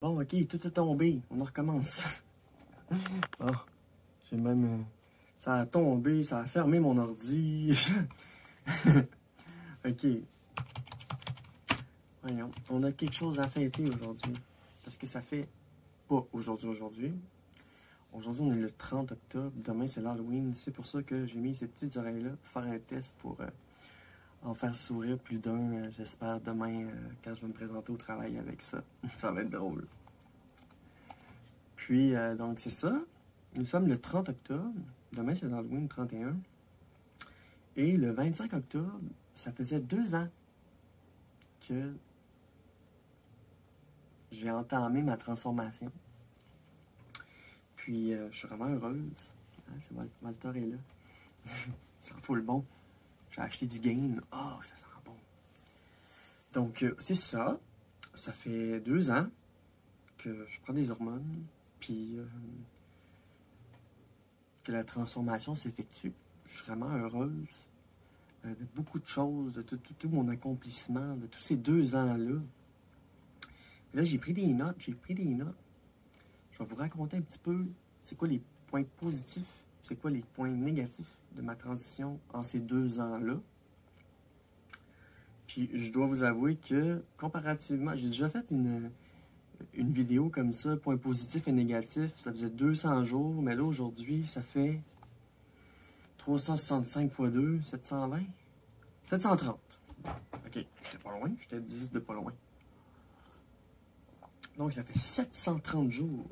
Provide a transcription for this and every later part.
Bon, ok, tout est tombé. On en recommence. Bon, j'ai même... ça a tombé, ça a fermé mon ordi. Ok. Voyons, on a quelque chose à fêter aujourd'hui. Parce que ça fait pas aujourd'hui. Aujourd'hui, on est le 30 octobre. Demain, c'est l'Halloween. C'est pour ça que j'ai mis ces petites oreilles-là pour faire un test pour en faire sourire plus d'un, j'espère, demain, quand je vais me présenter au travail avec ça. Ça va être drôle. Puis, donc, c'est ça. Nous sommes le 30 octobre. Demain, c'est l'Halloween 31. Et le 25 octobre, ça faisait 2 ans que j'ai entamé ma transformation. Puis, je suis vraiment heureuse. Hein, Walter est là. Ça en fout le bon. J'ai acheté du Gain. Oh, ça sent bon. Donc, c'est ça. Ça fait 2 ans que je prends des hormones. Puis, que la transformation s'effectue. Je suis vraiment heureuse de beaucoup de choses, de tout mon accomplissement, de tous ces 2 ans-là. Là, j'ai pris des notes. Je vais vous raconter un petit peu c'est quoi les points positifs, c'est quoi les points négatifs de ma transition en ces 2 ans-là. Puis, je dois vous avouer que, comparativement, j'ai déjà fait une vidéo comme ça, points positifs et négatifs. Ça faisait 200 jours, mais là, aujourd'hui, ça fait 365 x 2, 720, 730. Ok, j'étais pas loin, j'étais 10 de pas loin. Donc, ça fait 730 jours,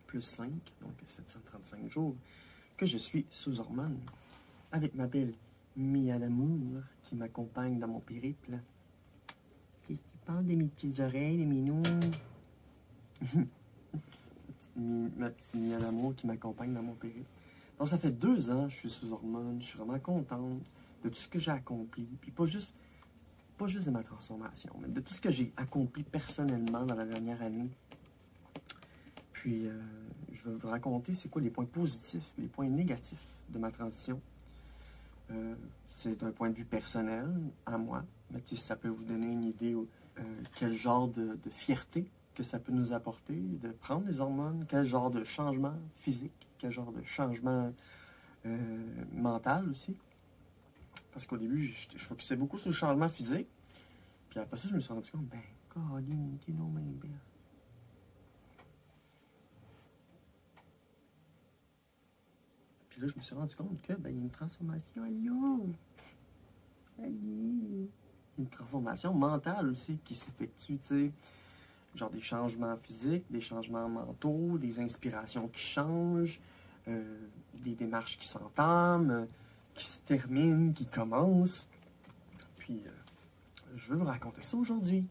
plus 5, donc 735 jours, que je suis sous hormones, avec ma belle Mia d'amour, qui m'accompagne dans mon périple. Qu'est-ce que tu penses de mes petites oreilles, les minous? Ma petite Mia d'amour qui m'accompagne dans mon périple. Donc, ça fait 2 ans que je suis sous hormones, je suis vraiment contente de tout ce que j'ai accompli, puis pas juste de ma transformation, mais de tout ce que j'ai accompli personnellement dans la dernière année. Puis, je vais vous raconter c'est quoi les points positifs, les points négatifs de ma transition. C'est d'un point de vue personnel, à moi, mais si ça peut vous donner une idée quel genre de fierté que ça peut nous apporter, de prendre les hormones, quel genre de changement physique, quel genre de changement mental aussi. Parce qu'au début, je focusais beaucoup sur le changement physique. Puis après ça, je me suis rendu compte, ben, Caroline, t'es non même belle. Puis là, je me suis rendu compte que, ben, il y a une transformation, allô? Une transformation mentale aussi qui s'effectue, tu sais. Genre des changements physiques, des changements mentaux, des inspirations qui changent, des démarches qui s'entament, qui se terminent, qui commencent. Puis, je veux vous raconter ça aujourd'hui.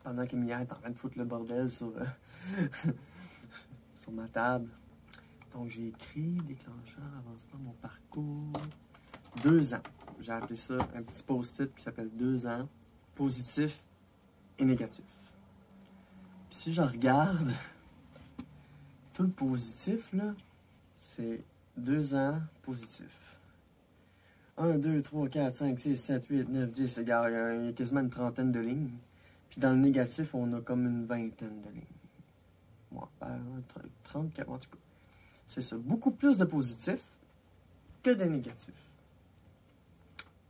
Pendant qu'Emilia est en train de foutre le bordel sur, sur ma table. Donc, j'ai écrit déclencheur, avancement de mon parcours. 2 ans. J'ai appelé ça un petit post-it qui s'appelle 2 ans. Positif et négatif. Puis si je regarde, tout le positif, là, c'est 2 ans positif. 1, 2, 3, 4, 5, 6, 7, 8, 9, 10. Regarde, il y a quasiment une trentaine de lignes. Puis dans le négatif, on a comme une vingtaine de lignes. Bon, 30, 40, en tout cas. C'est ça. Beaucoup plus de positifs que de négatifs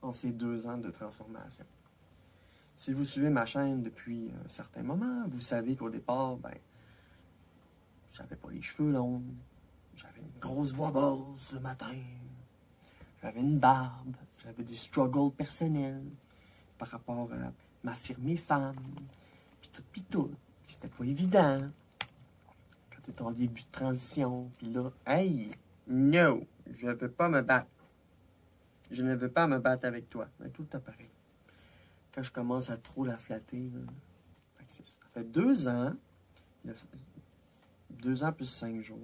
en ces 2 ans de transformation. Si vous suivez ma chaîne depuis un certain moment, vous savez qu'au départ, ben, j'avais pas les cheveux longs, j'avais une grosse voix basse le matin, j'avais une barbe, j'avais des struggles personnels par rapport à m'affirmer femme, puis tout. C'était pas évident quand tu es en début de transition. Puis là, hey, no, je ne veux pas me battre. Je ne veux pas me battre avec toi. Mais tout est pareil. Quand je commence à trop la flatter, ça fait 2 ans, 2 ans plus 5 jours.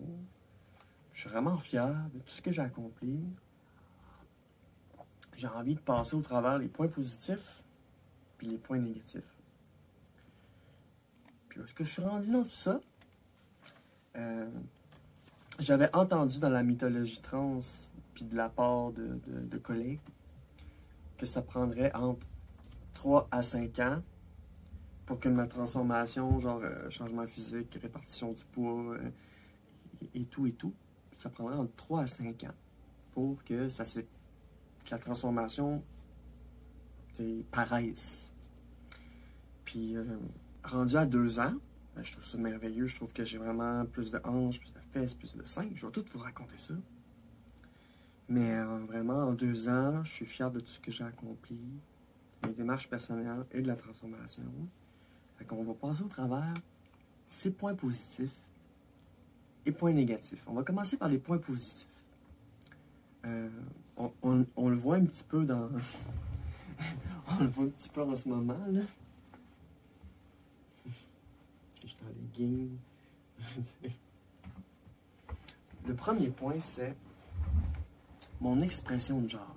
Je suis vraiment fier de tout ce que j'ai accompli. J'ai envie de passer au travers les points positifs puis les points négatifs. Puis est-ce que je suis rendu dans tout ça? J'avais entendu dans la mythologie trans, puis de la part de collègues, que ça prendrait entre 3 à 5 ans pour que ma transformation, genre changement physique, répartition du poids et tout, ça prendrait entre 3 à 5 ans pour que que la transformation paraisse. Puis, rendu à 2 ans, ben, je trouve ça merveilleux. Je trouve que j'ai vraiment plus de hanches, plus de fesses, plus de seins. Je vais tout vous raconter ça. Mais vraiment, en 2 ans, je suis fier de tout ce que j'ai accompli, mes démarches personnelles et de la transformation. Fait qu'on va passer au travers ces points positifs et points négatifs. On va commencer par les points positifs. On le voit un petit peu dans... on le voit un petit peu en ce moment, là. Je suis dans les games. Le premier point, c'est mon expression de genre.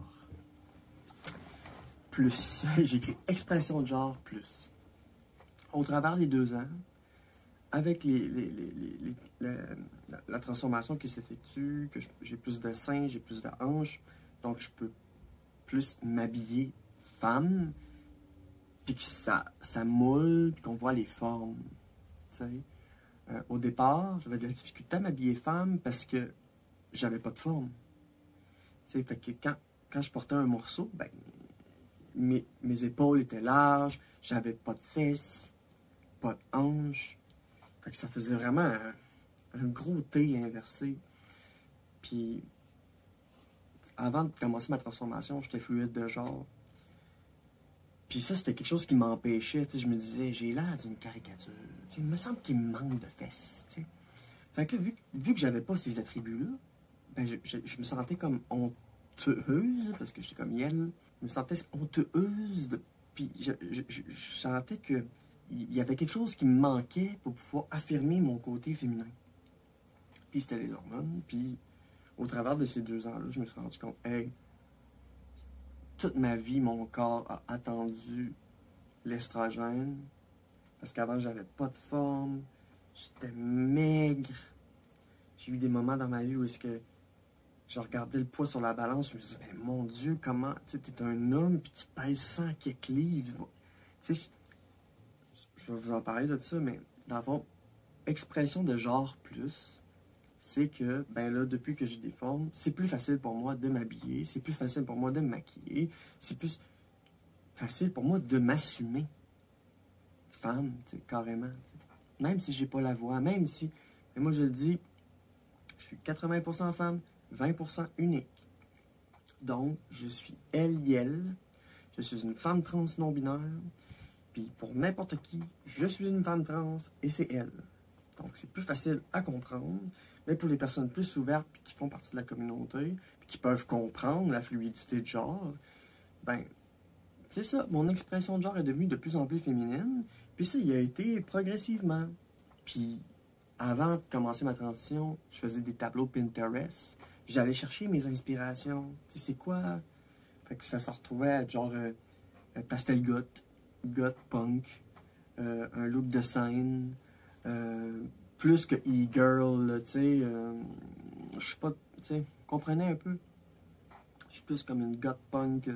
Plus. J'écris expression de genre plus. Au travers des 2 ans, avec la transformation qui s'effectue, que j'ai plus de seins, j'ai plus de hanches, donc je peux plus m'habiller femme, puis que ça moule, puis qu'on voit les formes. Au départ, j'avais de la difficulté à m'habiller femme parce que j'avais pas de forme. Fait que quand je portais un morceau, ben, mes épaules étaient larges, j'avais pas de fesses, pas de hanches. Fait que ça faisait vraiment un gros T inversé. Puis, avant de commencer ma transformation, j'étais fluide de genre. Puis ça, c'était quelque chose qui m'empêchait. Je me disais, j'ai l'air d'une caricature. Il me semble qu'il me manque de fesses. T'sais. Fait que là, vu que j'avais pas ces attributs-là, ben je me sentais comme honteuse, parce que j'étais comme Yel. Je me sentais honteuse. Puis je sentais que il y avait quelque chose qui me manquait pour pouvoir affirmer mon côté féminin. Puis c'était les hormones. Puis au travers de ces 2 ans-là, je me suis rendu compte, hey, toute ma vie, mon corps a attendu l'estrogène. Parce qu'avant, j'avais pas de forme. J'étais maigre. J'ai eu des moments dans ma vie où est-ce que je regardais le poids sur la balance. Je me disais, mais mon Dieu, comment... Tu sais, t'es un homme, puis tu pèses 100 quelques livres. Tu sais, je vais vous en parler de ça, mais dans le fond, expression de genre plus, c'est que, ben là, depuis que j'ai des formes, c'est plus facile pour moi de m'habiller, c'est plus facile pour moi de me maquiller, c'est plus facile pour moi de m'assumer. Femme, tu sais, carrément. T'sais. Même si j'ai pas la voix, même si... Mais moi, je le dis, je suis 80% femme, 20% unique. Donc, je suis elle. Je suis une femme trans non-binaire. Puis, pour n'importe qui, je suis une femme trans et c'est elle. Donc, c'est plus facile à comprendre. Mais pour les personnes plus ouvertes puis qui font partie de la communauté, puis qui peuvent comprendre la fluidité de genre, ben, c'est ça. Mon expression de genre est devenue de plus en plus féminine. Puis ça, il a été progressivement. Puis, avant de commencer ma transition, je faisais des tableaux Pinterest. J'allais chercher mes inspirations. Tu sais, c'est quoi? Fait que ça se retrouvait à être genre pastel goth punk, un look de scène, plus que e-girl, tu sais. Je sais pas, tu sais, comprenez un peu. Je suis plus comme une goth punk.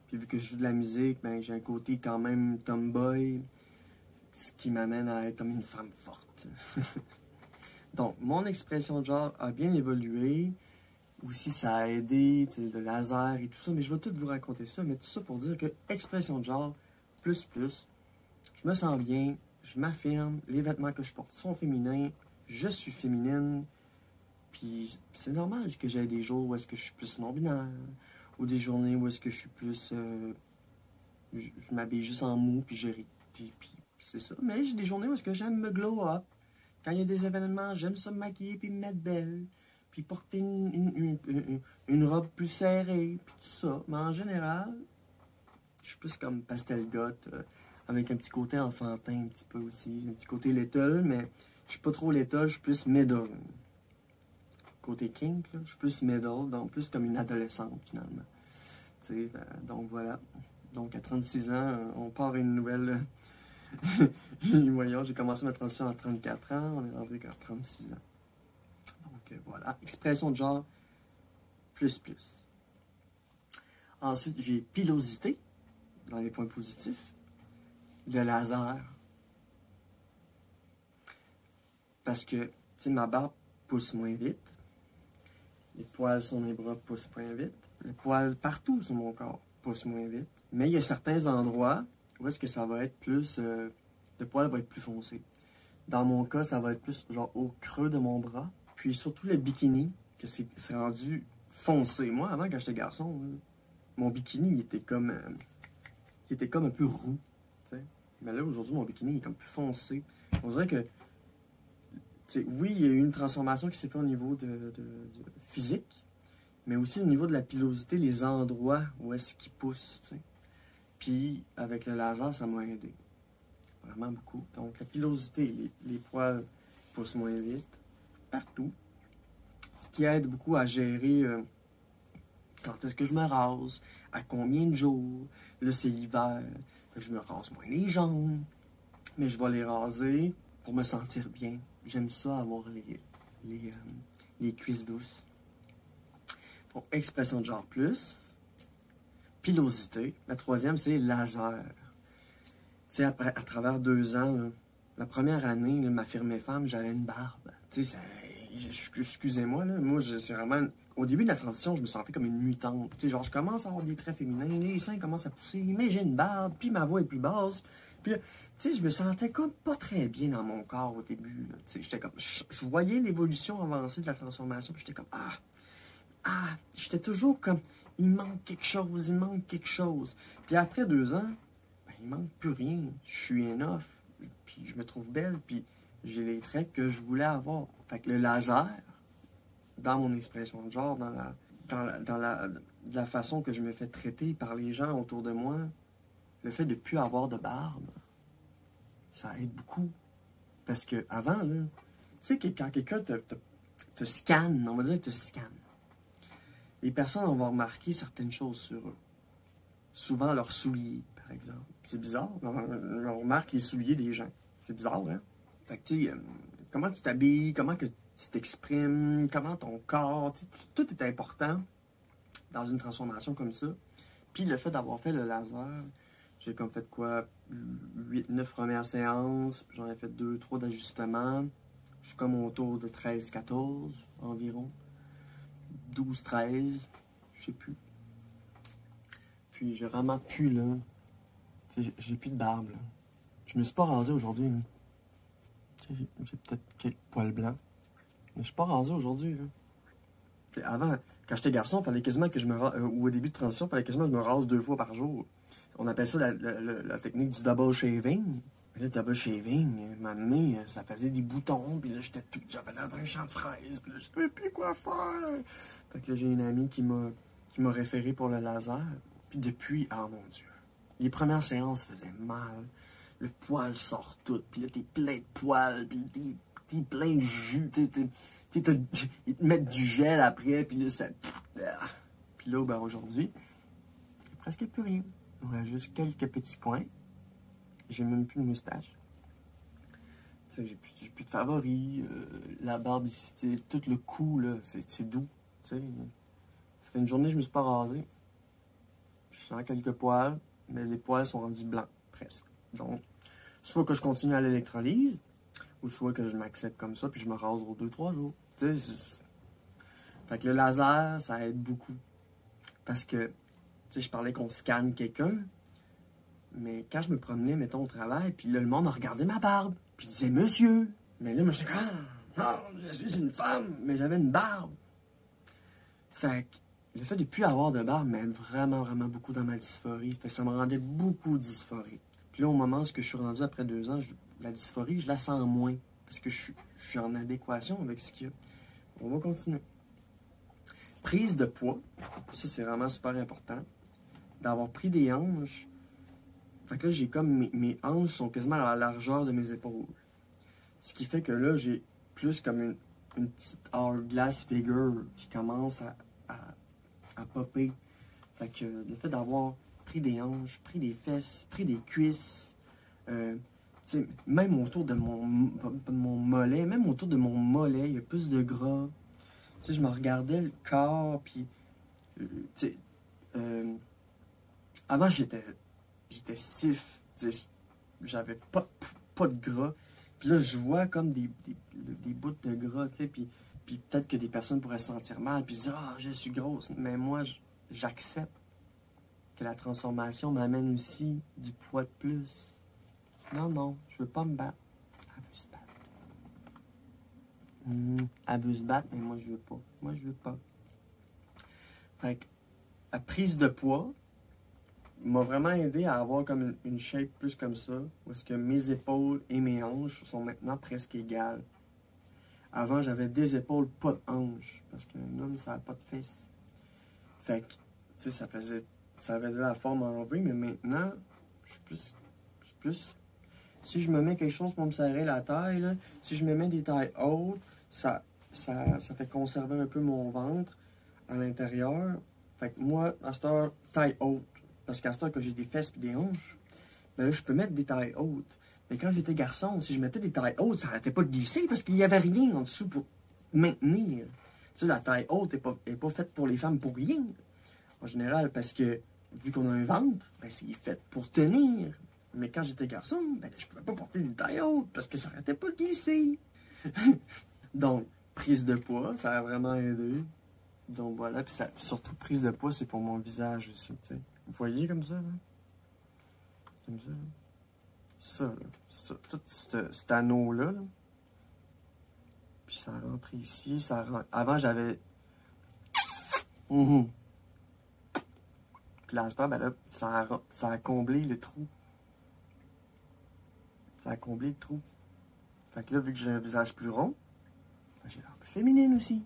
Puis vu que je joue de la musique, ben j'ai un côté quand même tomboy, ce qui m'amène à être comme une femme forte. Donc, mon expression de genre a bien évolué. Aussi, ça a aidé, le laser et tout ça. Mais je vais tout vous raconter ça. Mais tout ça pour dire que expression de genre, plus, je me sens bien, je m'affirme, les vêtements que je porte sont féminins, je suis féminine. Puis c'est normal que j'ai des jours où est-ce que je suis plus non-binaire, ou des journées où est-ce que je suis plus... je m'habille juste en mou, puis je ris. Puis c'est ça. Mais j'ai des journées où est-ce que j'aime me glow up. Quand il y a des événements, j'aime ça me maquiller, puis me mettre belle. Puis porter une robe plus serrée, puis tout ça. Mais en général, je suis plus comme pastel goth, avec un petit côté enfantin un petit peu aussi. Un petit côté little, mais je suis pas trop little, je suis plus middle. Côté kink, là, je suis plus middle, donc plus comme une adolescente finalement. Donc voilà. Donc à 36 ans, on part une nouvelle... Voyons, j'ai commencé ma transition à 34 ans, on est rendu à 36 ans. Donc voilà, expression de genre, plus. Ensuite, j'ai pilosité, dans les points positifs. Le laser, Parce que, tu sais, ma barbe pousse moins vite. Les poils sur mes bras poussent moins vite. Les poils partout sur mon corps poussent moins vite. Mais il y a certains endroits où est-ce que ça va être plus... le poil va être plus foncé. Dans mon cas, ça va être plus genre au creux de mon bras. Puis surtout le bikini, que c'est rendu foncé. Moi, avant, quand j'étais garçon, mon bikini, il était comme un peu roux. T'sais. Mais là, aujourd'hui, mon bikini il est comme plus foncé. On dirait que, oui, il y a eu une transformation qui s'est faite au niveau de physique, mais aussi au niveau de la pilosité, les endroits où est-ce qu'il pousse. T'sais. Puis, avec le laser, ça m'a aidé. Vraiment beaucoup. Donc, la pilosité, les poils poussent moins vite, partout. Ce qui aide beaucoup à gérer quand est-ce que je me rase, à combien de jours. Là, c'est l'hiver, je me rase moins les jambes, mais je vais les raser pour me sentir bien. J'aime ça, avoir les cuisses douces. Donc, expression de genre plus. Pilosité. La troisième, c'est laser. Tu sais, à travers 2 ans, là, la première année, là, ma firme femme, j'avais une barbe. Tu sais, excusez-moi, là, moi, c'est vraiment... Au début de la transition, je me sentais comme une mutante. Tu sais, genre, je commence à avoir des traits féminins, les seins commencent à pousser, mais j'ai une barbe, puis ma voix est plus basse. Puis, tu sais, je me sentais comme pas très bien dans mon corps au début. Tu sais, j'étais comme... Je voyais l'évolution avancée de la transformation, puis j'étais comme... j'étais toujours comme... Il manque quelque chose, il manque quelque chose. Puis après 2 ans... il manque plus rien. Je suis enough, puis je me trouve belle, puis j'ai les traits que je voulais avoir. Fait que le laser, dans mon expression de genre, dans la façon que je me fais traiter par les gens autour de moi, le fait de ne plus avoir de barbe, ça aide beaucoup. Parce que avant, là, tu sais, quand quelqu'un te scanne, on va dire te scanne, les personnes vont remarquer certaines choses sur eux. Souvent leurs souliers, par exemple. C'est bizarre, on remarque les souliers des gens. C'est bizarre, hein? Fait que, tu sais, comment tu t'habilles, comment que tu t'exprimes, comment ton corps, tout est important dans une transformation comme ça. Puis le fait d'avoir fait le laser, j'ai comme fait quoi, 8-9 premières séances, j'en ai fait 2-3 d'ajustements. Je suis comme autour de 13-14 environ. 12-13, je sais plus. Puis j'ai vraiment plus, là. J'ai plus de barbe, là. Je me suis pas rasé aujourd'hui, là. J'ai peut-être quelques poils blancs. Mais je suis pas rasé aujourd'hui, là. T'sais, avant, quand j'étais garçon, il fallait quasiment que je me rase, ou au début de transition, il fallait quasiment que je me rase 2 fois par jour. On appelle ça la technique du double shaving. Mais là, le double shaving, à un moment donné, ça faisait des boutons, puis là, j'avais l'air d'un champ de fraises, puis là, je savais plus quoi faire. Fait que là, j'ai une amie qui m'a référé pour le laser. Puis depuis, oh mon Dieu, les premières séances faisaient mal. Le poil sort tout, puis là, t'es plein de poils, puis t'es plein de jus, ils te mettent du gel après, puis là, ça... Puis là, ben aujourd'hui, il n'y a presque plus rien. On a juste quelques petits coins. J'ai même plus de moustache. J'ai plus de favoris. La barbe ici, tout le cou, là, c'est doux. T'sais. Ça fait une journée que je me suis pas rasé. Je sens quelques poils, mais les poils sont rendus blancs, presque. Donc, soit que je continue à l'électrolyse, ou soit que je m'accepte comme ça, puis je me rase aux 2-3 jours. Tu sais, fait que le laser, ça aide beaucoup. Parce que, tu sais, je parlais qu'on scanne quelqu'un, mais quand je me promenais, mettons, au travail, puis là, le monde regardait ma barbe, puis il disait « Monsieur ». Mais là, moi, je disais « Ah, je suis une femme, mais j'avais une barbe ». Fait que le fait de ne plus avoir de barbe m'aide vraiment, vraiment beaucoup dans ma dysphorie. Fait que ça me rendait beaucoup dysphorique. Puis là, au moment où je suis rendu après 2 ans, la dysphorie, je la sens moins. Parce que je suis en adéquation avec ce qu'il y a. On va continuer. Prise de poids. Ça, c'est vraiment super important. D'avoir pris des hanches. Fait que là, j'ai comme mes hanches sont quasiment à la largeur de mes épaules. Ce qui fait que là, j'ai plus comme une petite hourglass figure qui commence à popper. Fait que le fait d'avoir pris des hanches, pris des fesses, pris des cuisses, même autour de mon mollet, même autour de mon mollet, il y a plus de gras. Tu sais, je me regardais le corps, puis, avant, j'étais stiff, j'avais pas de gras. Puis là, je vois comme des bouts de gras, tu sais, puis peut-être que des personnes pourraient se sentir mal, puis se dire, ah, je suis grosse. Mais moi, j'accepte que la transformation m'amène aussi du poids de plus. Non, non, je veux pas me battre. Elle veut se battre. Elle veut se battre, mais moi, je veux pas. Moi, je veux pas. Fait que la prise de poids m'a vraiment aidé à avoir comme une shape plus comme ça, où est-ce que mes épaules et mes hanches sont maintenant presque égales. Avant, j'avais des épaules, pas de hanches, parce qu'un homme, ça n'a pas de fesses. Fait que, tu sais, ça avait de la forme enlevée, mais maintenant, je suis plus... Si je me mets quelque chose pour me serrer la taille, là, si je me mets des tailles hautes, ça fait conserver un peu mon ventre à l'intérieur. Fait que moi, à cette heure, taille haute. Parce qu'à cette heure que j'ai des fesses et des hanches, ben là, je peux mettre des tailles hautes. Mais quand j'étais garçon, si je mettais des tailles hautes, ça n'arrêtait pas de glisser parce qu'il n'y avait rien en dessous pour maintenir. Tu sais, la taille haute n'est pas faite pour les femmes pour rien. En général, parce que vu qu'on a un ventre, ben, c'est fait pour tenir. Mais quand j'étais garçon, ben, je ne pouvais pas porter des tailles hautes parce que ça n'arrêtait pas de glisser. Donc, prise de poids, ça a vraiment aidé. Donc voilà, puis surtout prise de poids, c'est pour mon visage aussi, tu sais. Vous voyez comme ça, là? Comme ça, là. Ça, là. Ça, tout cet anneau-là, là. Puis ça rentre ici, ça rentre... Avant, j'avais... Puis l'instant, ben là, ça a comblé le trou. Ça a comblé le trou. Fait que là, vu que j'ai un visage plus rond, ben, j'ai l'air plus féminine aussi.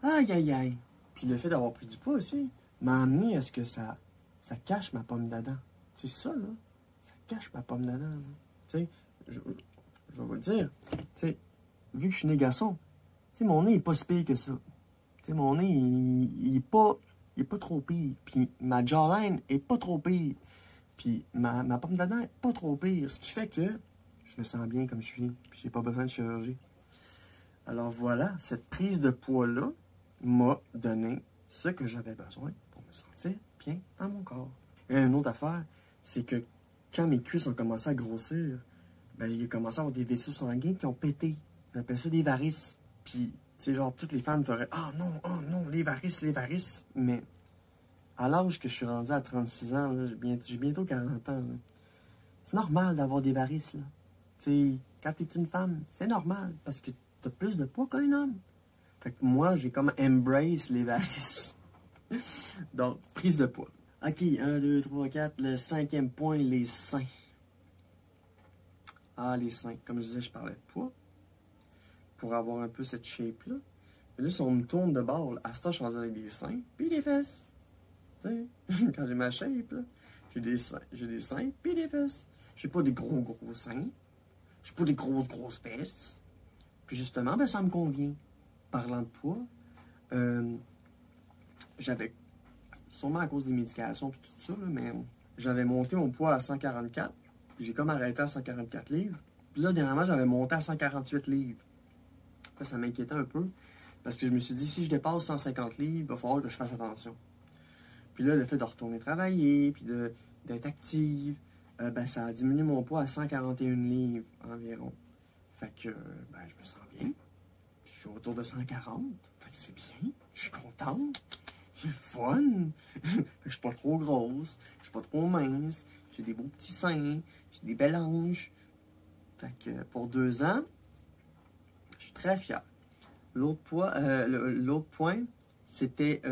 Aïe, aïe, aïe. Puis le fait d'avoir pris du poids aussi m'a amené à ce que ça cache ma pomme d'Adam. C'est ça, là. Ça cache ma pomme d'Adam. Tu sais, je vais vous le dire. Tu sais, vu que je suis né garçon, tu sais, mon nez est pas si pire que ça. Tu sais, mon nez, il est pas trop pire. Puis ma jawline est pas trop pire. Puis ma pomme d'Adam est pas trop pire. Ce qui fait que je me sens bien comme je suis. Puis j'ai pas besoin de chirurgie. Alors voilà, cette prise de poids-là m'a donné ce que j'avais besoin pour me sentir bien dans mon corps. Et une autre affaire, c'est que quand mes cuisses ont commencé à grossir, ben, il a commencé à avoir des vaisseaux sanguins qui ont pété. On appelle ça des varices. Puis, tu sais, genre, toutes les femmes feraient « Ah non, oh non, les varices, les varices. » Mais à l'âge que je suis rendu à 36 ans, j'ai bientôt 40 ans, c'est normal d'avoir des varices, là. Tu sais, quand t'es une femme, c'est normal, parce que t'as plus de poids qu'un homme. Fait que moi, j'ai comme embrace les varices. Donc, prise de poids. OK, 1, 2, 3, 4. Le 5e point, les seins. Ah, les seins. Comme je disais, je parlais de poids. Pour avoir un peu cette shape-là. Mais là, si on me tourne de bord, à ce temps, je suis rendu avec des seins, puis des fesses. Tu sais, quand j'ai ma shape, là, j'ai des seins, puis des fesses. J'ai pas des gros seins. J'ai pas des grosses fesses. Puis justement, ben, ça me convient. Parlant de poids, j'avais, sûrement à cause des médications et tout ça, là, mais j'avais monté mon poids à 144, puis j'ai comme arrêté à 144 livres. Puis là, dernièrement, j'avais monté à 148 livres. Là, ça m'inquiétait un peu, parce que je me suis dit, si je dépasse 150 livres, il va falloir que je fasse attention. Puis là, le fait de retourner travailler, puis d'être active, ben, ça a diminué mon poids à 141 livres environ. Fait que, ben, je me sens bien. Je suis autour de 140. Fait que c'est bien. Je suis contente. C'est fun. Fait que je suis pas trop grosse. Je suis pas trop mince. J'ai des beaux petits seins. J'ai des belles hanches. Fait que pour 2 ans, je suis très fier. L'autre point, c'était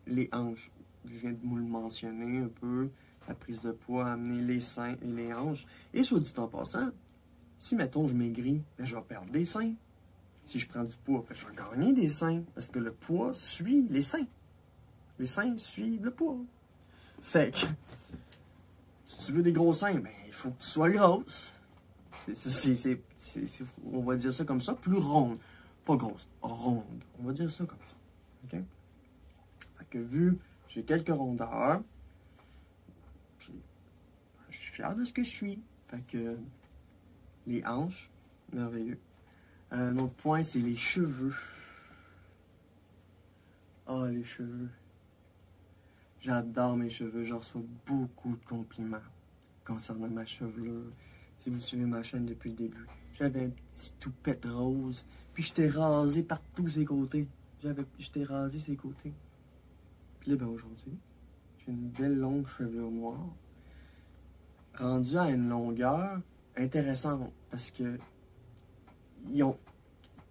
les hanches. Je viens de vous le mentionner un peu. La prise de poids a amené les seins et les hanches. Et soit dit en passant, si, mettons, je maigris, ben, je vais perdre des seins. Si je prends du poids, ben, je vais gagner des seins. Parce que le poids suit les seins. Les seins suivent le poids. Fait que, si tu veux des gros seins, ben, il faut que tu sois grosse. On va dire ça comme ça, plus ronde. Pas grosse, ronde. On va dire ça comme ça. OK? Fait que vu j'ai quelques rondeurs, je suis fier de ce que je suis. Fait que les hanches, merveilleux. Un autre point, c'est les cheveux. Ah, les cheveux. J'adore mes cheveux. Je reçois beaucoup de compliments concernant ma chevelure. Si vous suivez ma chaîne depuis le début, j'avais un petit toupette rose. Puis j'étais rasé par tous ses côtés. J'étais rasé ses côtés. Puis là, ben aujourd'hui, j'ai une belle longue chevelure noire. Rendue à une longueur intéressante. Parce que ils ont,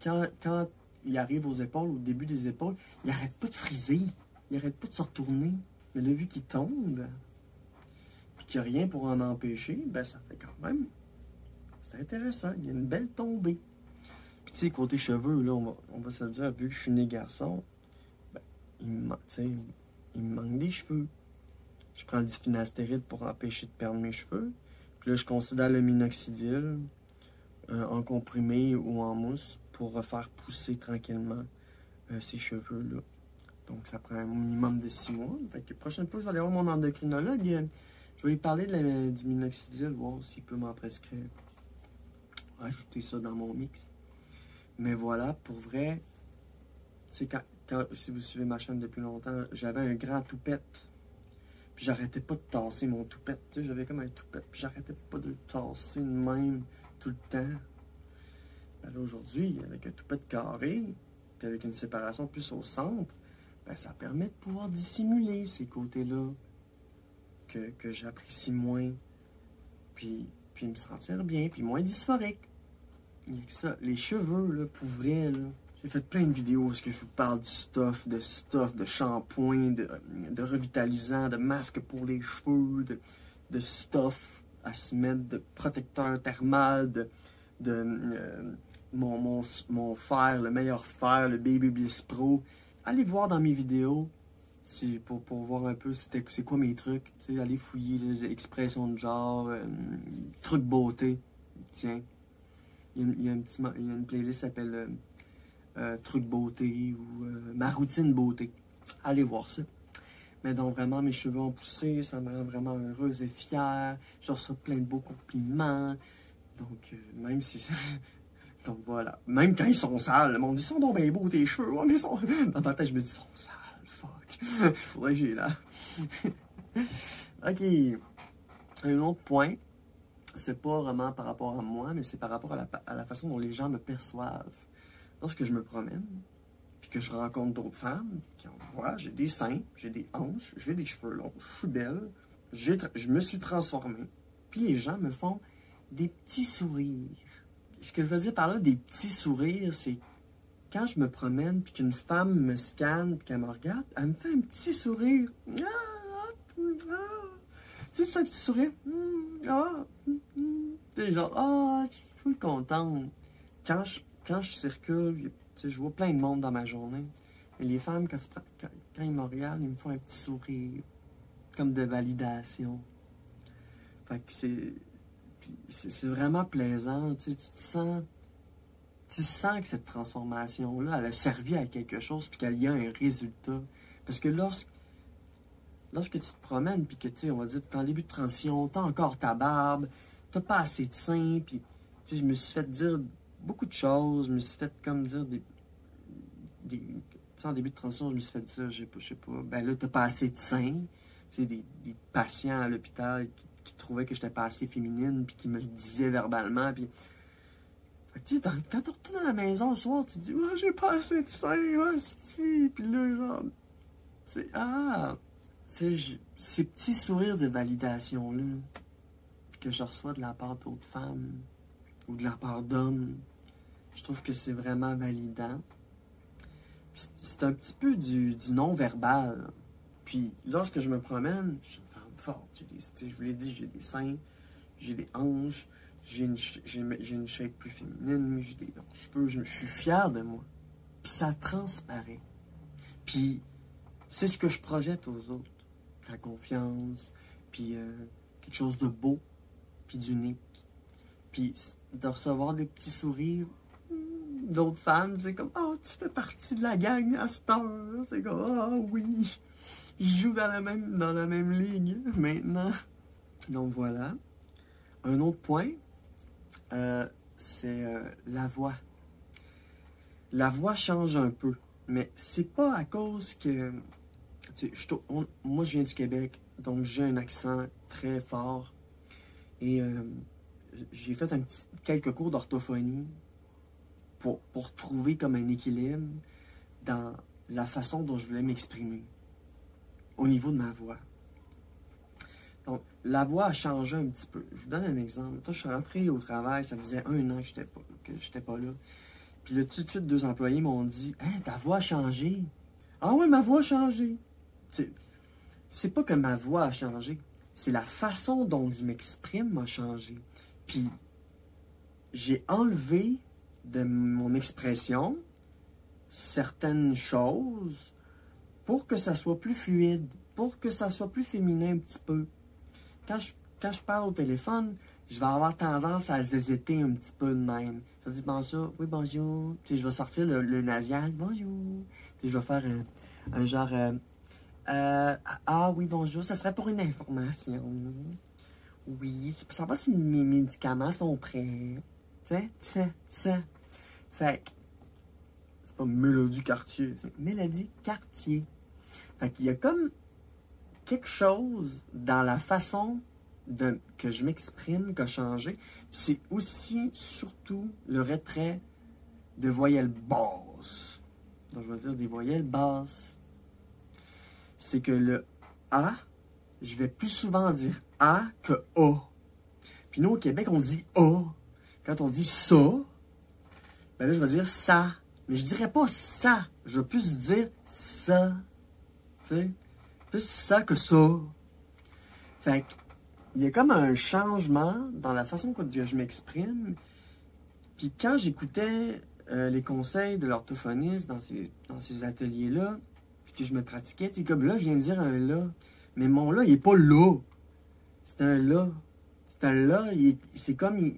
quand il arrive aux épaules, au début des épaules, il arrête pas de friser. Il arrête pas de se retourner. Mais là, vu qu'il tombe, puis qu'il n'y a rien pour en empêcher, ben ça fait quand même... C'est intéressant. Il y a une belle tombée. Puis tu sais, côté cheveux, là, on va se le dire, vu que je suis né garçon, ben, il me manque des cheveux. Je prends du finastéride pour empêcher de perdre mes cheveux. Puis là, je considère le minoxidil en comprimé ou en mousse pour refaire pousser tranquillement ces cheveux-là. Donc, ça prend un minimum de 6 mois. Fait que la prochaine fois, je vais aller voir mon endocrinologue. Je vais lui parler du minoxidil, voir s'il peut m'en prescrire. Rajouter ça dans mon mix. Mais voilà, pour vrai, tu sais, si vous suivez ma chaîne depuis longtemps, j'avais un grand toupette. Puis j'arrêtais pas de tasser mon toupette. Tu sais, j'avais comme un toupette, puis j'arrêtais pas de le tasser de même tout le temps. Ben là, aujourd'hui, avec un toupette carré, puis avec une séparation plus au centre, ben, ça permet de pouvoir dissimuler ces côtés-là que j'apprécie moins. Puis me sentir bien, puis moins dysphorique. Il y a que ça. Les cheveux, là, pour vrai, là. J'ai fait plein de vidéos où je vous parle du stuff, de shampoing, de revitalisant, de masque pour les cheveux, de stuff à se mettre, de protecteur thermal, mon fer, le meilleur fer, le Baby Bliss Pro. Allez voir dans mes vidéos pour voir un peu c'est quoi mes trucs. T'sais, allez fouiller l'expression de genre, trucs beauté. Tiens, il y a une playlist qui s'appelle trucs beauté ou ma routine beauté. Allez voir ça. Mais donc vraiment, mes cheveux ont poussé, ça me rend vraiment heureuse et fière. Je reçois plein de beaux compliments. Donc, même si... Donc voilà. Même quand ils sont sales, le monde dit, ils sont donc bien beaux tes cheveux. Ouais, mais ils sont... Dans ma tête, je me dis, ils sont sales, fuck. Faudrait que j'aille là. Ok. Un autre point, c'est pas vraiment par rapport à moi, mais c'est par rapport à la façon dont les gens me perçoivent. Lorsque je me promène, puis que je rencontre d'autres femmes, qui en voient, j'ai des seins, j'ai des hanches, j'ai des cheveux longs, je suis belle, je me suis transformée, puis les gens me font des petits sourires. Ce que je veux dire par là, des petits sourires, c'est quand je me promène, puis qu'une femme me scanne, puis qu'elle me regarde, elle me fait un petit sourire. Tu sais, c'est un petit sourire. C'est genre, je suis contente. Quand je circule, je vois plein de monde dans ma journée. Et les femmes, quand ils me regardent, ils me font un petit sourire. Comme de validation. Fait que c'est vraiment plaisant. Tu sens que cette transformation-là, elle a servi à quelque chose, puis qu'il y a un résultat. Parce que lorsque tu te promènes, puis que, tu sais, on va dire, tu es en début de transition, tu as encore ta barbe, tu pas assez de seins, puis, tu sais, je me suis fait dire beaucoup de choses, je me suis fait comme dire tu sais, en début de transition, je me suis fait dire, je sais pas, ben là, t'as pas assez de seins. Tu sais, des patients à l'hôpital qui trouvaient que j'étais pas assez féminine, puis qui me le disaient verbalement, puis... Fait que, tu sais, quand tu retournes à la maison le soir, tu te dis, oh, j'ai pas assez de seins, hostie, puis là, genre, tu sais, ces petits sourires de validation-là, que je reçois de la part d'autres femmes, ou de la part d'hommes, je trouve que c'est vraiment validant. C'est un petit peu du non-verbal. Puis, lorsque je me promène, je suis une femme forte. Je vous l'ai dit, j'ai des seins, j'ai des hanches, j'ai une shape plus féminine, j'ai des longs cheveux, je suis fière de moi. Puis ça transparaît. Puis, c'est ce que je projette aux autres. La confiance, puis quelque chose de beau, puis d'unique. Puis, de recevoir des petits sourires d'autres femmes, c'est comme, oh, tu fais partie de la gang à cette heure. C'est comme, oh oui, je joue dans la même ligue maintenant. Donc voilà. Un autre point, c'est la voix. La voix change un peu, mais c'est pas à cause que... moi, je viens du Québec, donc j'ai un accent très fort. Et j'ai fait quelques cours d'orthophonie pour trouver comme un équilibre dans la façon dont je voulais m'exprimer au niveau de ma voix. Donc, la voix a changé un petit peu. Je vous donne un exemple. Toi, je suis rentré au travail, ça faisait 1 an que j'étais pas là. Puis là, tout de suite, 2 employés m'ont dit « Hein, ta voix a changé. » Ah ouais, ma voix a changé. C'est pas que ma voix a changé, c'est la façon dont je m'exprime a changé. Puis, j'ai enlevé de mon expression certaines choses pour que ça soit plus fluide, pour que ça soit plus féminin un petit peu. Quand je parle au téléphone, je vais avoir tendance à zézéter un petit peu de même. Je vais dire bonjour, oui bonjour. Tu sais, je vais sortir le nasal, bonjour. Tu sais, je vais faire un genre, ah oui bonjour, ça serait pour une information. Oui, c'est pour savoir si mes médicaments sont prêts. Tu sais. Fait que, c'est pas Mélodie Cartier, c'est Mélodie Cartier. Fait qu'il y a comme quelque chose dans la façon que je m'exprime qui a changé. C'est aussi, surtout, le retrait de voyelles basses. Donc, je vais dire des voyelles basses. C'est que le A, je vais plus souvent dire A que A. Puis nous, au Québec, on dit A. Quand on dit ça, ben là, je vais dire ça. Mais je dirais pas ça. Je vais plus dire ça. Tu sais? Plus ça que ça. Fait qu'il y a comme un changement dans la façon que je m'exprime. Puis quand j'écoutais les conseils de l'orthophoniste dans ces ateliers-là, puis que je me pratiquais, tu sais, comme là, je viens de dire un là. Mais mon là, il est pas là. C'est un là. C'est un là. C'est comme...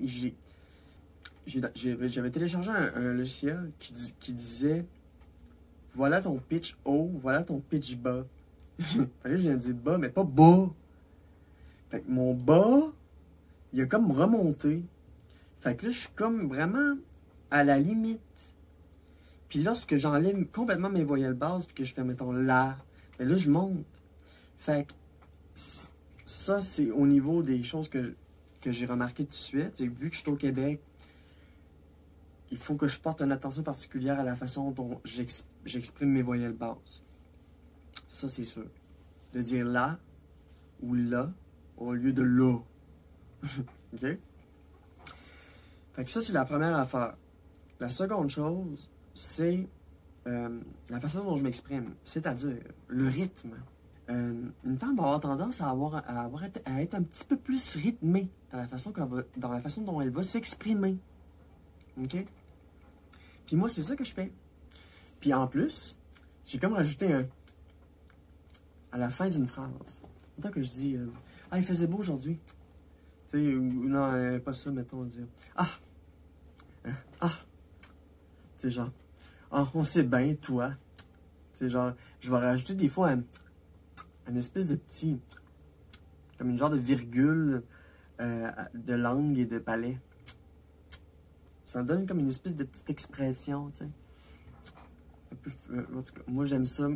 J'avais téléchargé un logiciel qui disait voilà ton pitch haut, voilà ton pitch bas. Fait que là, je viens de dire bas, mais pas bas. Fait que mon bas, il a comme remonté. Fait que là, je suis comme vraiment à la limite. Puis lorsque j'enlève complètement mes voyelles basses, puis que je fais, mettons, là, ben là, je monte. Fait que ça, c'est au niveau des choses que j'ai remarqué tout de suite. C'est que vu que je suis au Québec, il faut que je porte une attention particulière à la façon dont j'exprime mes voyelles basses. Ça, c'est sûr. De dire là ou là au lieu de là. OK? Fait que ça, c'est la première affaire. La seconde chose, c'est la façon dont je m'exprime. C'est-à-dire le rythme. Une femme va avoir tendance à être un petit peu plus rythmée dans la façon dont elle va s'exprimer. OK? Puis moi, c'est ça que je fais. Puis en plus, j'ai comme rajouté un à la fin d'une phrase. Autant que je dis ah, il faisait beau aujourd'hui. Tu sais, ou non, pas ça, mettons, dire ah, tu sais, genre, ah, on sait bien, toi. Tu sais, genre, je vais rajouter des fois une espèce de petit, comme une genre de virgule de langue et de palais. Ça donne comme une espèce de petite expression, tu sais. En tout cas, moi, j'aime ça.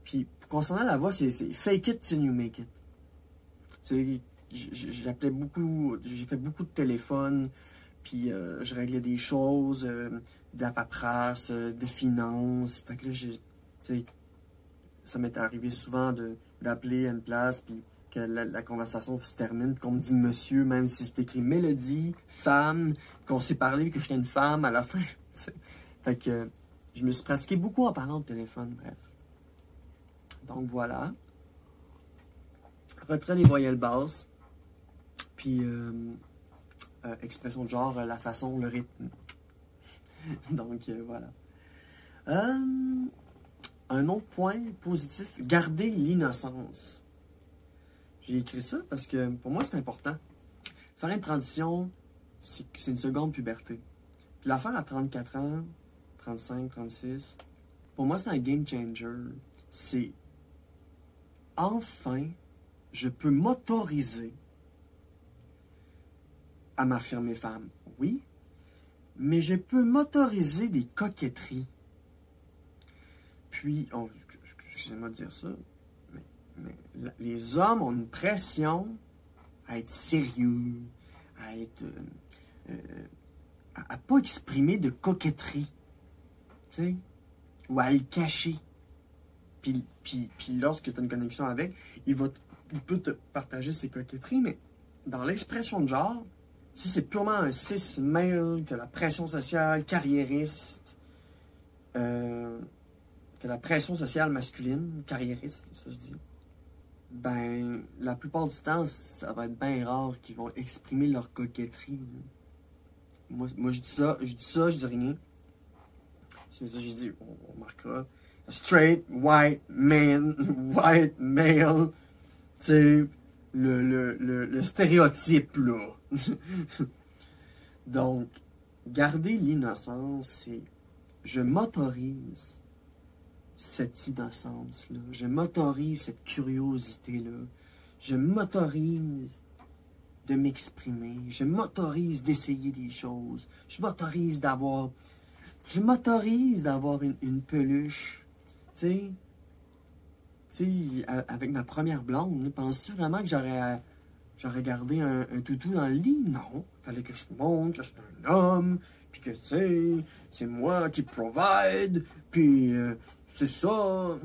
Puis, concernant la voix, c'est fake it till you make it. Tu sais, j'appelais beaucoup, j'ai fait beaucoup de téléphones, puis je réglais des choses, de la paperasse, de finances. Fait que là, tu sais, ça m'était arrivé souvent d'appeler à une place, puis que la conversation se termine, puis qu'on me dit monsieur, même si c'est écrit Mélodie, femme, qu'on s'est parlé, que j'étais une femme à la fin. Fait que je me suis pratiqué beaucoup en parlant au téléphone, bref. Donc voilà. Retrait des voyelles basses, puis expression de genre, la façon, le rythme. Donc voilà. Un autre point positif, garder l'innocence. J'ai écrit ça parce que pour moi c'est important. Faire une transition, c'est une seconde puberté. Puis la faire à 34 ans, 35, 36, pour moi c'est un game changer. C'est enfin, je peux m'autoriser à m'affirmer femme. Oui, mais je peux m'autoriser des coquetteries. Puis, excusez-moi de dire ça, mais les hommes ont une pression à être sérieux, à être... à pas exprimer de coquetterie, tu sais, ou à le cacher. Puis lorsque tu as une connexion avec, il peut te partager ses coquetteries, mais dans l'expression de genre, si c'est purement un cis male, que la pression sociale carriériste, que la pression sociale masculine, carriériste, ça je dis, ben, la plupart du temps, ça va être bien rare qu'ils vont exprimer leur coquetterie. Moi je dis ça, je dis rien. C'est ça, je dis, on marquera. Straight, white man, white male. Tu sais, le stéréotype, là. Donc, garder l'innocence, c'est... Je m'autorise cette innocence-là. Je m'autorise cette curiosité-là. Je m'autorise de m'exprimer. Je m'autorise d'essayer des choses. Je m'autorise d'avoir une peluche. Tu sais, avec ma première blonde, penses-tu vraiment que j'aurais gardé un toutou dans le lit? Non. Fallait que je montre que je suis un homme, puis que, tu sais, c'est moi qui provide, puis c'est ça.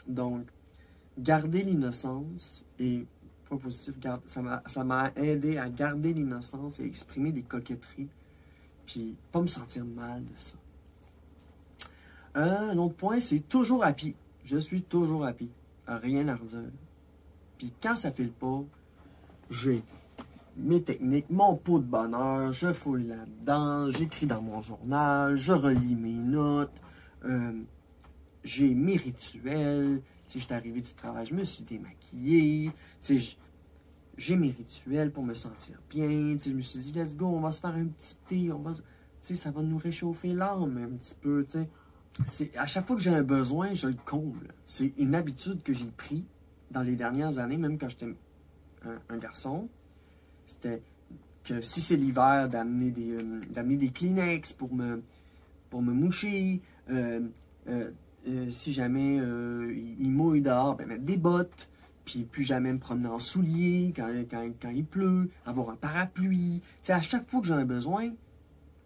Donc, garder l'innocence et point positif, ça m'a aidé à garder l'innocence et exprimer des coquetteries, puis pas me sentir mal de ça. Un autre point, c'est toujours happy. Je suis toujours happy. Rien à redire. Puis quand ça file pas, j'ai mes techniques, mon pot de bonheur, je fouille là-dedans, j'écris dans mon journal, je relis mes notes, j'ai mes rituels. Si je suis arrivé du travail, je me suis démaquillé. J'ai mes rituels pour me sentir bien. Je me suis dit, let's go, on va se faire un petit thé. Ça va nous réchauffer l'âme un petit peu. À chaque fois que j'ai un besoin, je le comble. C'est une habitude que j'ai prise dans les dernières années, même quand j'étais un garçon. C'était que si c'est l'hiver, d'amener des Kleenex pour me moucher. Si jamais il mouille dehors, ben mettre des bottes. Puis plus jamais me promener en souliers quand il pleut. Avoir un parapluie. À chaque fois que j'ai un besoin,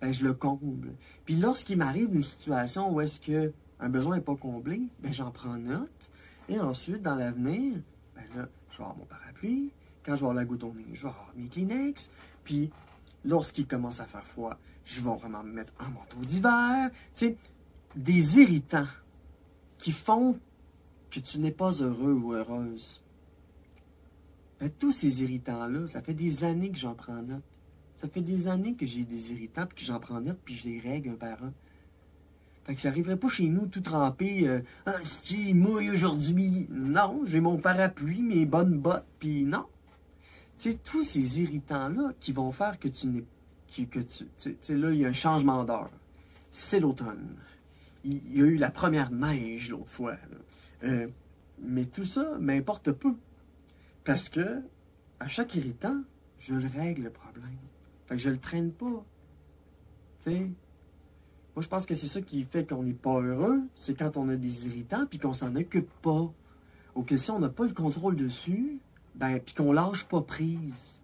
ben, je le comble. Puis lorsqu'il m'arrive une situation où est-ce que un besoin n'est pas comblé, ben, j'en prends note. Et ensuite, dans l'avenir, ben là, je vais avoir mon parapluie. Quand je vais avoir la goutte au nez, je vais avoir mes Kleenex. Puis lorsqu'il commence à faire froid, je vais vraiment me mettre un manteau d'hiver. Tu sais, des irritants qui font que tu n'es pas heureux ou heureuse. Ben, tous ces irritants-là, ça fait des années que j'en prends note. Ça fait des années que j'ai des irritants, puis que j'en prends note, puis je les règle un par un. Fait que j'arriverai pas chez nous tout trempé, ah, si, mouille aujourd'hui. Non, j'ai mon parapluie, mes bonnes bottes, puis non. Tu sais, tous ces irritants-là qui vont faire que tu n'es. Tu sais, là, il y a un changement d'heure. C'est l'automne. Il y a eu la première neige l'autre fois. Mais tout ça m'importe peu. Parce que, à chaque irritant, je le règle le problème. Fait que je le traîne pas. Tu sais? Moi, je pense que c'est ça qui fait qu'on n'est pas heureux. C'est quand on a des irritants puis qu'on s'en occupe pas. Ou que si on n'a pas le contrôle dessus, ben, puis qu'on lâche pas prise.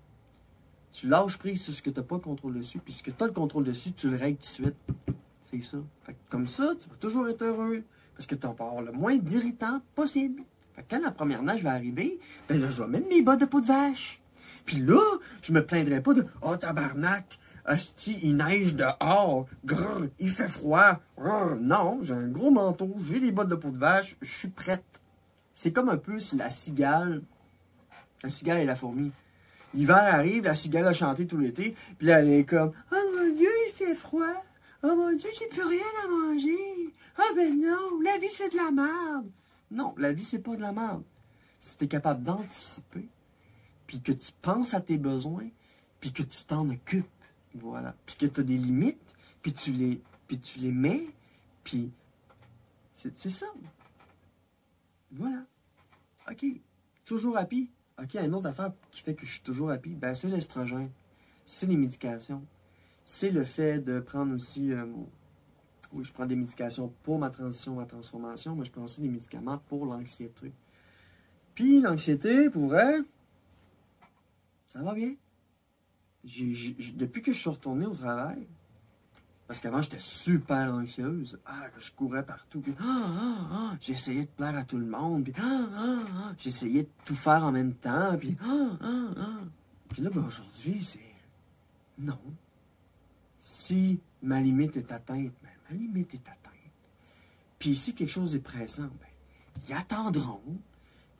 Tu lâches prise sur ce que tu n'as pas le contrôle dessus, puis ce que tu as le contrôle dessus, tu le règles tout de suite. C'est ça. Fait que comme ça, tu vas toujours être heureux. Parce que tu vas avoir le moins d'irritants possible. Fait que quand la première neige va arriver, ben là, je vais mettre mes bottes de peau de vache. Puis là, je me plaindrai pas de « Oh, tabarnak, hostie, il neige dehors, grrr, il fait froid, grrr. » Non, j'ai un gros manteau, j'ai les bottes de peau de vache, je suis prête. C'est comme un peu si la cigale et la fourmi. L'hiver arrive, la cigale a chanté tout l'été, puis là, elle est comme « Oh mon Dieu, il fait froid. Oh mon Dieu, j'ai plus rien à manger. Ah ben non, la vie c'est de la merde. » Non, la vie c'est pas de la merde. Si tu es capable d'anticiper, puis que tu penses à tes besoins, puis que tu t'en occupes, voilà. Puis que tu as des limites, puis tu les mets, puis c'est ça. Voilà. OK. Toujours happy. OK, une autre affaire qui fait que je suis toujours happy, ben c'est l'estrogène. C'est les médications. C'est le fait de prendre aussi... oui, je prends des médications pour ma transition, ma transformation, mais je prends aussi des médicaments pour l'anxiété. Puis l'anxiété, pour vrai, ça va bien. Depuis que je suis retourné au travail, parce qu'avant j'étais super anxieuse, que je courais partout, puis j'essayais de plaire à tout le monde, puis j'essayais de tout faire en même temps, puis Puis là, ben, aujourd'hui, c'est non. Si ma limite est atteinte, ben, ma limite est atteinte. Puis si quelque chose est pressant, ben, ils attendront,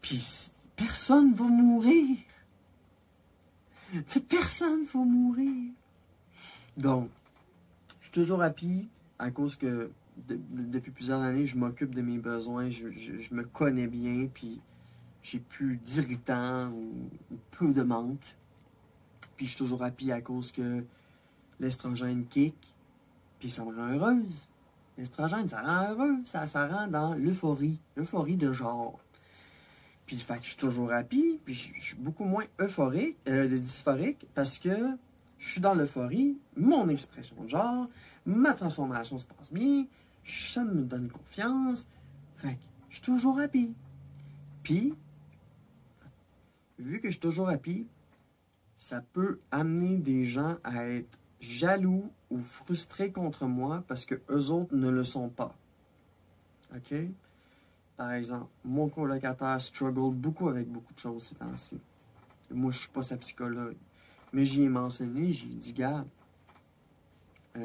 puis personne va mourir. Personne va mourir. Donc, je suis toujours happy à cause que depuis plusieurs années, je m'occupe de mes besoins, je me connais bien, puis j'ai plus d'irritants ou peu de manque. Puis je suis toujours happy à cause que l'estrogène kick, puis ça me rend heureuse. L'estrogène, ça rend heureux, ça rend dans l'euphorie de genre. Puis fait que je suis toujours happy, puis je suis beaucoup moins dysphorique, parce que je suis dans l'euphorie, mon expression de genre, ma transformation se passe bien, ça me donne confiance, fait que je suis toujours happy. Puis, vu que je suis toujours happy, ça peut amener des gens à être jaloux ou frustrés contre moi parce que eux autres ne le sont pas. OK? Par exemple, mon colocataire struggle beaucoup avec beaucoup de choses ces temps-ci. Moi, je suis pas sa psychologue. Mais j'y ai mentionné, j'ai dit, gars, tu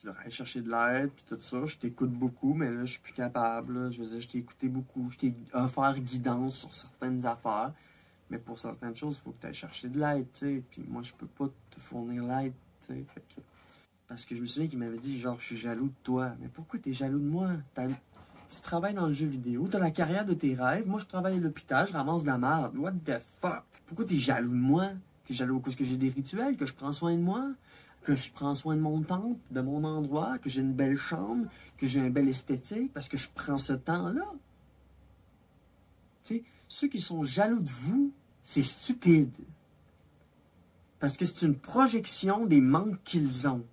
devrais aller chercher de l'aide, puis tout ça. Je t'écoute beaucoup, mais là, je suis plus capable. Là. Je veux dire, je t'ai écouté beaucoup. Je t'ai offert guidance sur certaines affaires. Mais pour certaines choses, il faut que tu ailles chercher de l'aide, tu sais. Puis moi, je peux pas te fournir l'aide, tu sais. Parce que je me souviens qu'il m'avait dit, genre, je suis jaloux de toi. Mais pourquoi tu es jaloux de moi? Tu travailles dans le jeu vidéo, tu as la carrière de tes rêves. Moi, je travaille à l'hôpital, je ramasse de la merde. What the fuck? Pourquoi tu es jaloux de moi? Tu es jaloux parce que j'ai des rituels, que je prends soin de moi, que je prends soin de mon temple, de mon endroit, que j'ai une belle chambre, que j'ai un bel esthétique, parce que je prends ce temps-là. Tu sais, ceux qui sont jaloux de vous, c'est stupide. Parce que c'est une projection des manques qu'ils ont.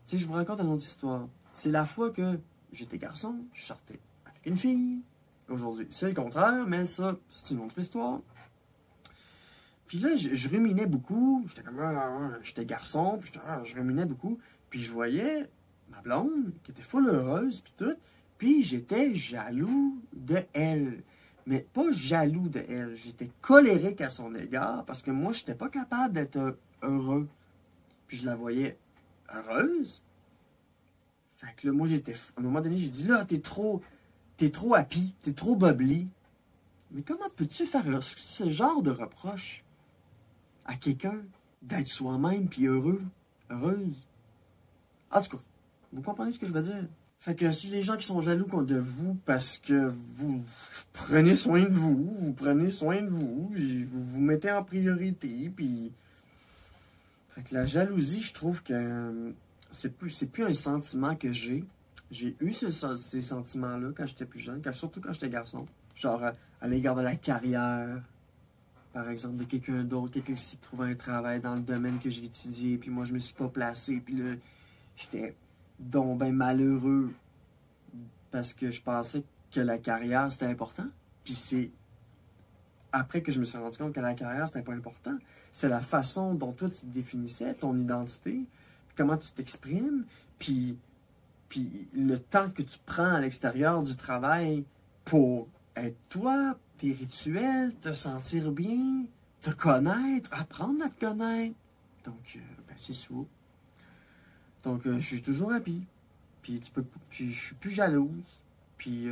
Tu sais, je vous raconte une autre histoire. C'est la fois que j'étais garçon, je sortais avec une fille. Aujourd'hui, c'est le contraire, mais ça, c'est une autre histoire. Puis là, je ruminais beaucoup. J'étais comme, j'étais garçon, puis je ruminais beaucoup. Puis je voyais ma blonde, qui était full heureuse, puis tout. Puis j'étais jaloux de elle. Mais pas jaloux de elle. J'étais colérique à son égard, parce que moi, je n'étais pas capable d'être heureux. Puis je la voyais heureuse. Fait que là, moi, à un moment donné, j'ai dit, là, t'es trop happy, t'es trop bubbly. Mais comment peux-tu faire ce genre de reproche à quelqu'un d'être soi-même puis heureuse? En tout cas, vous comprenez ce que je veux dire? Fait que si les gens qui sont jaloux de vous parce que vous prenez soin de vous, puis vous vous mettez en priorité, puis... Fait que la jalousie, je trouve que c'est plus un sentiment que j'ai. J'ai eu ces sentiments-là quand j'étais plus jeune, surtout quand j'étais garçon. Genre à l'égard de la carrière, par exemple, de quelqu'un d'autre, quelqu'un qui trouvait un travail dans le domaine que j'ai étudié, puis moi je me suis pas placé, puis là, j'étais donc ben malheureux parce que je pensais que la carrière c'était important. Puis c'est après que je me suis rendu compte que la carrière c'était pas important. C'était la façon dont toi tu te définissais, ton identité, puis comment tu t'exprimes, puis le temps que tu prends à l'extérieur du travail pour être toi, tes rituels, te sentir bien, te connaître, apprendre à te connaître. Donc, ben, c'est ça. Donc, je suis toujours happy. Puis, je suis plus jalouse. Puis,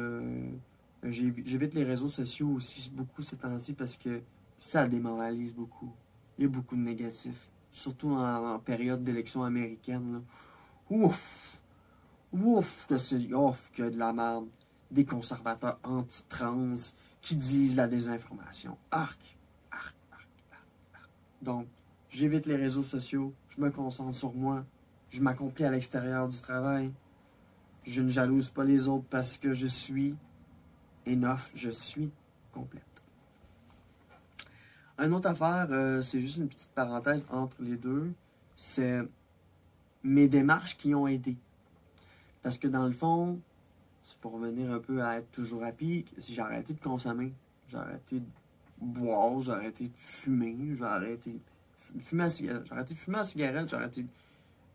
j'évite les réseaux sociaux aussi beaucoup ces temps-ci parce que ça démoralise beaucoup. Il y a beaucoup de négatifs. Surtout en période d'élection américaine. Là. Ouf! Ouf, que de la merde. Des conservateurs anti-trans qui disent la désinformation. Arc. Donc, j'évite les réseaux sociaux, je me concentre sur moi, je m'accomplis à l'extérieur du travail. Je ne jalouse pas les autres parce que je suis enough, je suis complète. Une autre affaire, c'est juste une petite parenthèse entre les deux, c'est mes démarches qui ont aidé. Parce que dans le fond, c'est pour revenir un peu à être toujours happy, si j'ai arrêté de consommer, j'ai arrêté de boire, j'ai arrêté de fumer, j'ai arrêté de fumer la cigarette, j'ai arrêté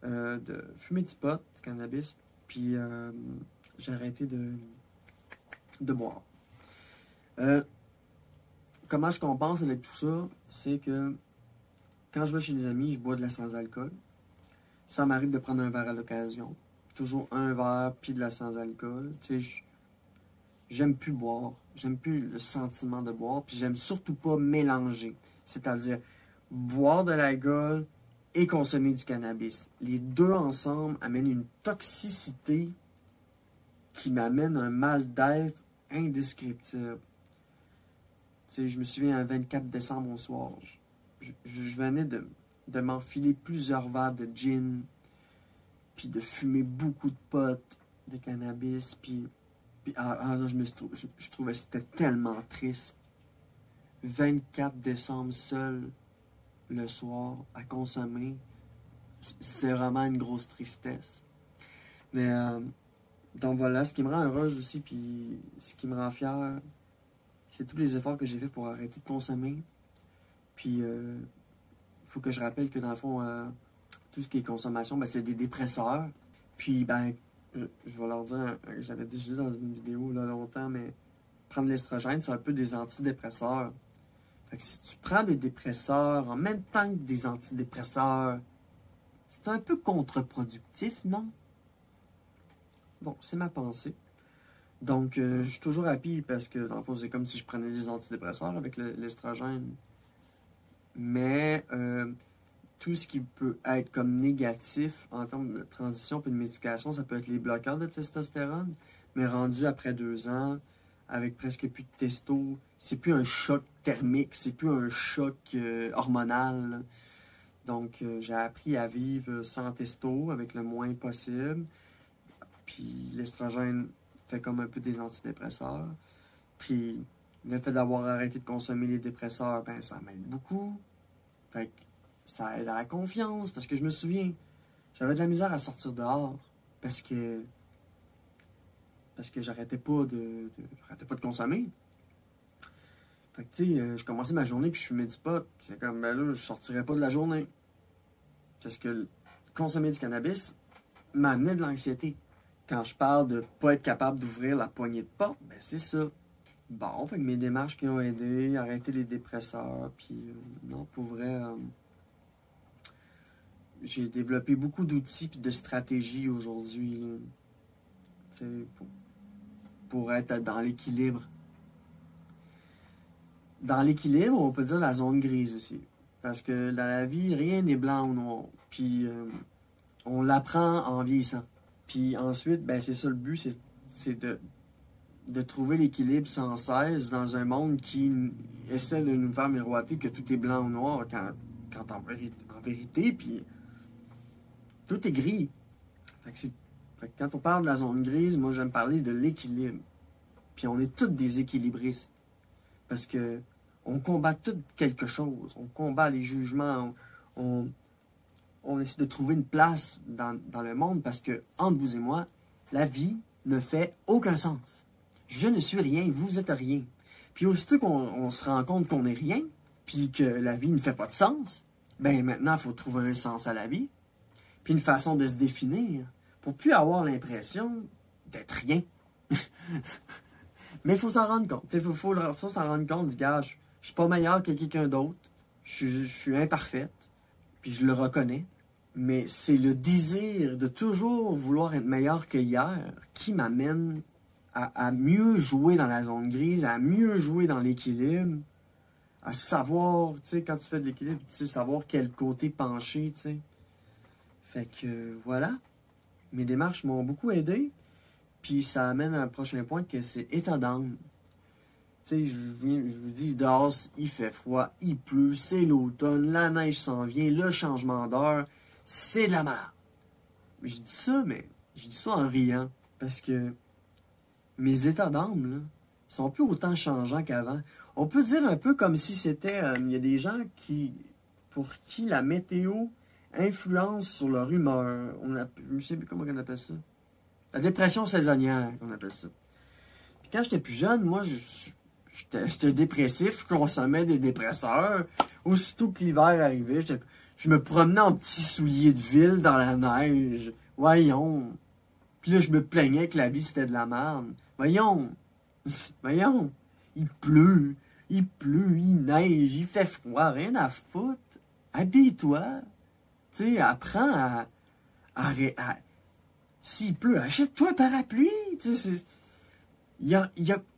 de fumer du pot, du cannabis, puis j'ai arrêté de boire. Comment je compense avec tout ça, c'est que quand je vais chez des amis, je bois de la sans-alcool. Ça m'arrive de prendre un verre à l'occasion. Toujours un verre, puis de la sans-alcool. Tu sais, j'aime plus boire. J'aime plus le sentiment de boire, puis j'aime surtout pas mélanger. C'est-à-dire boire de l'alcool et consommer du cannabis. Les deux ensemble amènent une toxicité qui m'amène un mal d'être indescriptible. Tu sais, je me souviens un 24 décembre au soir, je venais de m'enfiler plusieurs verres de gin, puis de fumer beaucoup de potes, de cannabis, puis je trouvais que c'était tellement triste. 24 décembre seul, le soir, à consommer, c'était vraiment une grosse tristesse. Mais, donc voilà, ce qui me rend heureuse aussi, puis ce qui me rend fier, c'est tous les efforts que j'ai fait pour arrêter de consommer. Puis, faut que je rappelle que dans le fond, tout ce qui est consommation, ben, c'est des dépresseurs. Puis, ben, je vais leur dire, j'avais déjà dit dans une vidéo là, longtemps, mais prendre l'estrogène, c'est un peu des antidépresseurs. Fait que si tu prends des dépresseurs en même temps que des antidépresseurs, c'est un peu contre-productif, non? Bon, c'est ma pensée. Donc, je suis toujours happy parce que, dans le fond, c'est comme si je prenais des antidépresseurs avec l'estrogène. Mais tout ce qui peut être comme négatif en termes de transition et de médication, ça peut être les bloqueurs de testostérone. Mais rendu après 2 ans, avec presque plus de testo, c'est plus un choc thermique, c'est plus un choc hormonal, là. Donc, j'ai appris à vivre sans testo, avec le moins possible. Puis l'estrogène fait comme un peu des antidépresseurs. Puis le fait d'avoir arrêté de consommer les dépresseurs, ben ça m'aide beaucoup. Fait que ça aide à la confiance. Parce que je me souviens, j'avais de la misère à sortir dehors. Parce que j'arrêtais pas de consommer. Fait que tu sais, je commençais ma journée puis je fumais du pot. C'est comme, ben là, je sortirais pas de la journée. Parce que consommer du cannabis m'amenait de l'anxiété. Quand je parle de pas être capable d'ouvrir la poignée de porte, ben c'est ça. Bon, fait que mes démarches qui ont aidé, arrêter les dépresseurs, puis non, pour vrai, j'ai développé beaucoup d'outils et de stratégies aujourd'hui, pour être dans l'équilibre. Dans l'équilibre, on peut dire la zone grise aussi. Parce que dans la vie, rien n'est blanc ou noir. Puis on l'apprend en vieillissant. Puis ensuite, ben c'est ça le but, c'est de trouver l'équilibre sans cesse dans un monde qui essaie de nous faire miroiter que tout est blanc ou noir quand en vérité, puis tout est gris. Fait que quand on parle de la zone grise, moi j'aime parler de l'équilibre. Puis on est tous des équilibristes. Parce que on combat tout quelque chose. On combat les jugements. On essaie de trouver une place dans le monde parce que, entre vous et moi, la vie ne fait aucun sens. Je ne suis rien, vous êtes rien. Puis aussitôt qu'on se rend compte qu'on n'est rien, puis que la vie ne fait pas de sens, ben maintenant, il faut trouver un sens à la vie, puis une façon de se définir, pour plus avoir l'impression d'être rien. Mais il faut s'en rendre compte. Il faut s'en rendre compte, gars, je suis pas meilleur que quelqu'un d'autre, je suis imparfaite, puis je le reconnais. Mais c'est le désir de toujours vouloir être meilleur que hier qui m'amène à mieux jouer dans la zone grise, à mieux jouer dans l'équilibre, à savoir, tu sais, quand tu fais de l'équilibre, tu sais savoir quel côté pencher, tu sais. Fait que voilà, mes démarches m'ont beaucoup aidé, puis ça amène à un prochain point que c'est état d'âme. Tu sais, je vous dis, dehors, il fait froid, il pleut, c'est l'automne, la neige s'en vient, le changement d'heure, c'est de la merde. Je dis ça, mais je dis ça en riant, parce que mes états d'âme, là, sont plus autant changeants qu'avant. On peut dire un peu comme si c'était... Il y a des gens pour qui la météo influence sur leur humeur. Je ne sais plus comment on appelle ça. La dépression saisonnière, qu'on appelle ça. Puis quand j'étais plus jeune, moi, j'étais dépressif, je consommais des dépresseurs. Aussitôt que l'hiver arrivait, je me promenais en petits souliers de ville dans la neige. Voyons. Puis là, je me plaignais que la vie, c'était de la merde. Voyons. Voyons. Il pleut, il neige, il fait froid, rien à foutre. Habille-toi. Tu sais, apprends à s'il pleut, achète-toi un parapluie. Tu sais,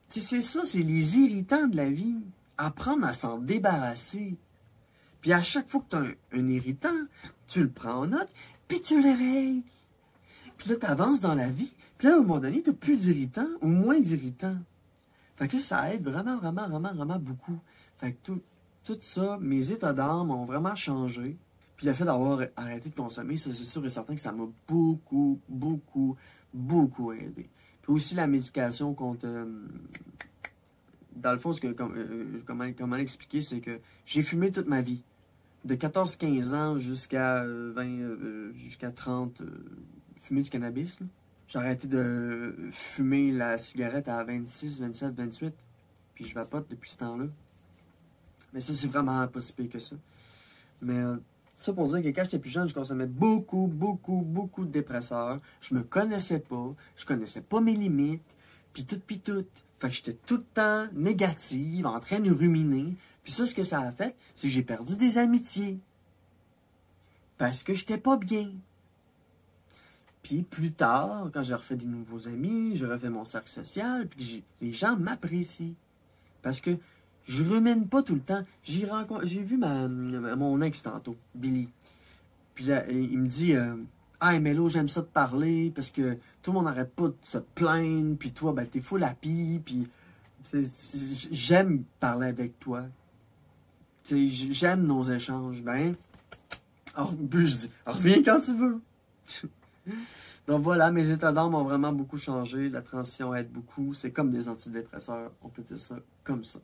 c'est ça, c'est les irritants de la vie. Apprendre à s'en débarrasser. Puis à chaque fois que tu as un irritant, tu le prends en note, puis tu le règles. Puis là, tu avances dans la vie. Puis là, à un moment donné, tu n'as plus d'irritants ou moins d'irritants. Fait que ça aide vraiment beaucoup. Fait que tout ça, mes états d'âme ont vraiment changé. Puis le fait d'avoir arrêté de consommer, ça, c'est sûr et certain que ça m'a beaucoup aidé. Puis aussi la médication contre... dans le fond, comment l'expliquer, c'est que j'ai fumé toute ma vie. De 14-15 ans jusqu'à 30, fumer du cannabis. J'ai arrêté de fumer la cigarette à 26, 27, 28. Puis je vapote depuis ce temps-là. Mais ça, c'est vraiment pas si pire que ça. Mais ça pour dire que quand j'étais plus jeune, je consommais beaucoup de dépresseurs. Je me connaissais pas. Je connaissais pas mes limites. Puis tout. Fait que j'étais tout le temps négative, en train de ruminer. Puis ça, ce que ça a fait, c'est que j'ai perdu des amitiés. Parce que j'étais pas bien. Puis plus tard, quand j'ai refait des nouveaux amis, j'ai refait mon cercle social, puis les gens m'apprécient. Parce que je rumine pas tout le temps. J'ai vu mon ex tantôt, Billy. Puis là, il me dit ah, Mélo, j'aime ça te parler, parce que tout le monde n'arrête pas de se plaindre, puis toi, ben, t'es full happy, puis j'aime parler avec toi. J'aime nos échanges. Ben, puis je dis, reviens quand tu veux. Donc voilà, mes états d'âme ont vraiment beaucoup changé. La transition aide beaucoup. C'est comme des antidépresseurs, on peut dire ça comme ça.